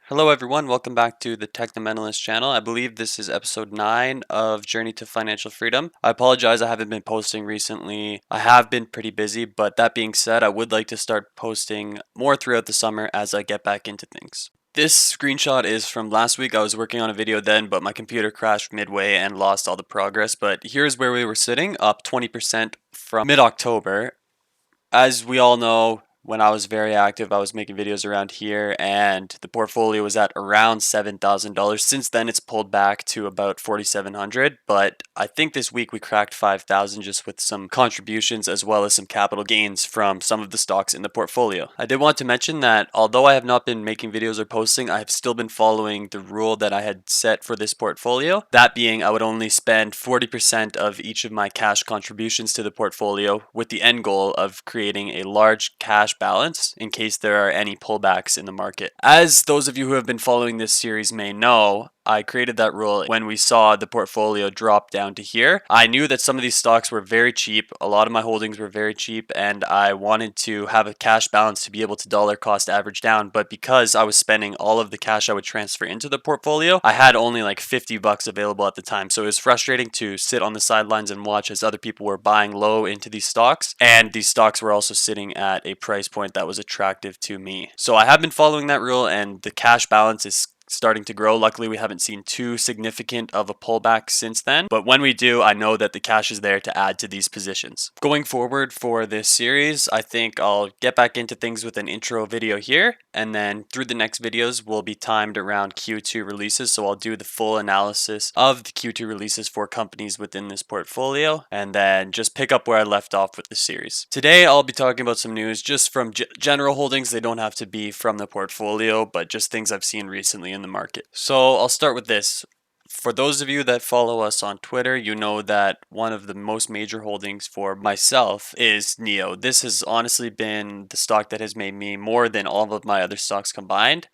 Hello everyone, welcome back to the Technomentalist channel. I believe this is episode 9 of Journey to Financial Freedom. I apologize I haven't been posting recently. I have been pretty busy, but that being said, I would like to start posting more throughout the summer as I get back into things. This screenshot is from last week. I was working on a video then, but my computer crashed midway and lost all the progress. But here's where we were sitting, up 20% from mid-October. As we all know, when I was very active, I was making videos around here and the portfolio was at around $7,000. Since then, it's pulled back to about 4,700, but I think this week we cracked 5,000 just with some contributions as well as some capital gains from some of the stocks in the portfolio. I did want to mention that although I have not been making videos or posting, I have still been following the rule that I had set for this portfolio. That being, I would only spend 40% of each of my cash contributions to the portfolio with the end goal of creating a large cash balance in case there are any pullbacks in the market. As those of you who have been following this series may know, I created that rule when we saw the portfolio drop down to here. I knew that some of these stocks were very cheap. A lot of my holdings were very cheap and I wanted to have a cash balance to be able to dollar cost average down. But because I was spending all of the cash I would transfer into the portfolio, I had only like 50 bucks available at the time. So it was frustrating to sit on the sidelines and watch as other people were buying low into these stocks. And these stocks were also sitting at a price point that was attractive to me. So I have been following that rule and the cash balance is starting to grow. Luckily, we haven't seen too significant of a pullback since then, but when we do, I know that the cash is there to add to these positions. Going forward for this series, I think I'll get back into things with an intro video here, and then through the next videos will be timed around Q2 releases, so I'll do the full analysis of the Q2 releases for companies within this portfolio, and then just pick up where I left off with the series. Today, I'll be talking about some news just from general holdings. They don't have to be from the portfolio, but just things I've seen recently in the market. So I'll start with this. For those of you that follow us on Twitter, you know that one of the most major holdings for myself is NEO. This has honestly been the stock that has made me more than all of my other stocks combined.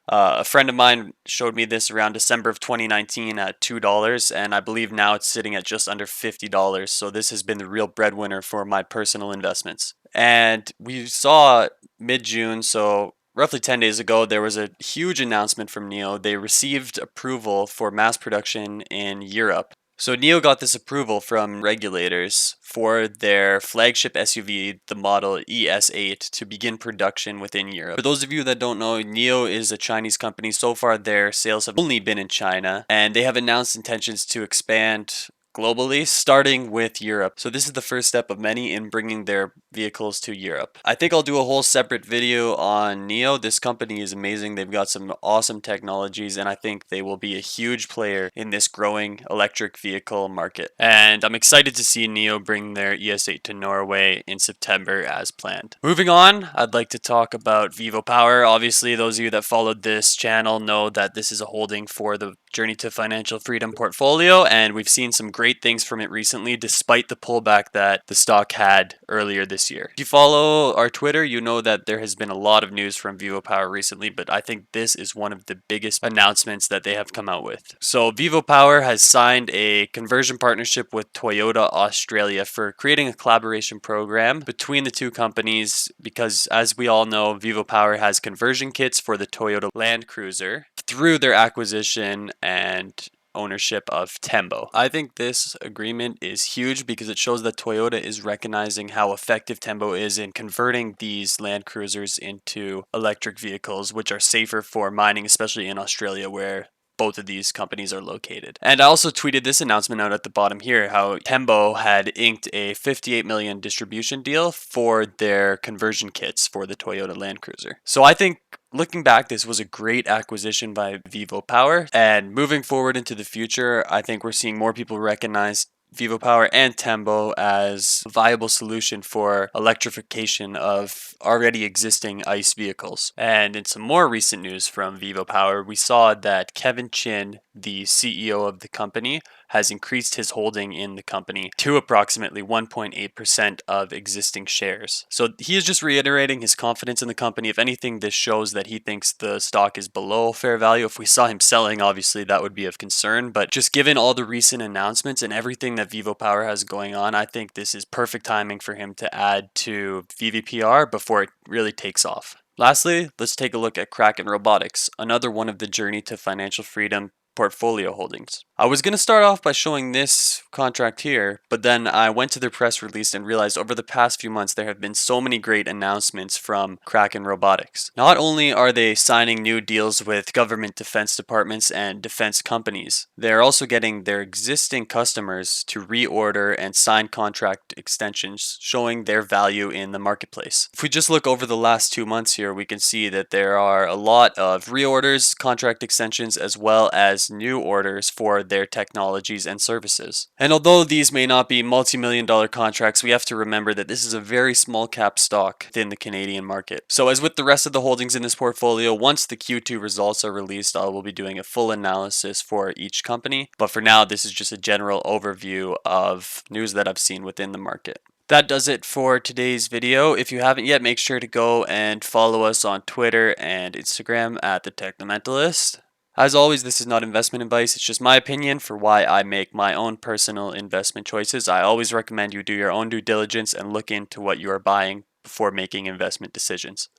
A friend of mine showed me this around December of 2019 at $2, and I believe now it's sitting at just under $50. So this has been the real breadwinner for my personal investments. And we saw mid-June, so roughly 10 days ago, there was a huge announcement from NEO. They received approval for mass production in Europe. So NEO got this approval from regulators for their flagship SUV, the model ES8, to begin production within Europe. For those of you that don't know, NEO is a Chinese company. So far, their sales have only been in China, and they have announced intentions to expand globally, starting with Europe. So this is the first step of many in bringing their vehicles to Europe. I think I'll do a whole separate video on NEO. This company is amazing. They've got some awesome technologies, and I think they will be a huge player in this growing electric vehicle market. And I'm excited to see NEO bring their ES8 to Norway in September as planned. Moving on, I'd like to talk about Vivo Power. Obviously, those of you that followed this channel know that this is a holding for the Journey to Financial Freedom portfolio, and we've seen some great things from it recently despite the pullback that the stock had earlier this year. If you follow our Twitter, you know that there has been a lot of news from Vivo Power recently, but I think this is one of the biggest announcements that they have come out with. So Vivo Power has signed a conversion partnership with Toyota Australia for creating a collaboration program between the two companies because, as we all know, Vivo Power has conversion kits for the Toyota Land Cruiser through their acquisition and ownership of Tembo. I think this agreement is huge because it shows that Toyota is recognizing how effective Tembo is in converting these Land Cruisers into electric vehicles, which are safer for mining, especially in Australia where both of these companies are located. And I also tweeted this announcement out at the bottom here, how Tembo had inked a 58 million distribution deal for their conversion kits for the Toyota Land Cruiser. So I think looking back, this was a great acquisition by Vivo Power. And moving forward into the future, I think we're seeing more people recognize Vivo Power and Tembo as a viable solution for electrification of already existing ICE vehicles. And in some more recent news from Vivo Power, we saw that Kevin Chin, the CEO of the company, has increased his holding in the company to approximately 1.8% of existing shares. So he is just reiterating his confidence in the company. If anything, this shows that he thinks the stock is below fair value. If we saw him selling, obviously that would be of concern. But just given all the recent announcements and everything that Vivo Power has going on, I think this is perfect timing for him to add to VVPR before it really takes off. Lastly, let's take a look at Kraken Robotics, another one of the Journey to Financial Freedom portfolio holdings. I was going to start off by showing this contract here, but then I went to their press release and realized over the past few months there have been so many great announcements from Kraken Robotics. Not only are they signing new deals with government defense departments and defense companies, they're also getting their existing customers to reorder and sign contract extensions, showing their value in the marketplace. If we just look over the last 2 months here, we can see that there are a lot of reorders, contract extensions, as well as new orders for their technologies and services. And although these may not be multi-million dollar contracts, we have to remember that this is a very small cap stock within the Canadian market. So as with the rest of the holdings in this portfolio, once the Q2 results are released, I will be doing a full analysis for each company. But for now, this is just a general overview of news that I've seen within the market. That does it for today's video. If you haven't yet, make sure to go and follow us on Twitter and Instagram at The Technomentalist. As always, this is not investment advice, it's just my opinion for why I make my own personal investment choices. I always recommend you do your own due diligence and look into what you are buying before making investment decisions.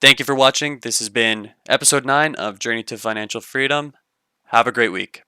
Thank you for watching. This has been episode 9 of Journey to Financial Freedom. Have a great week.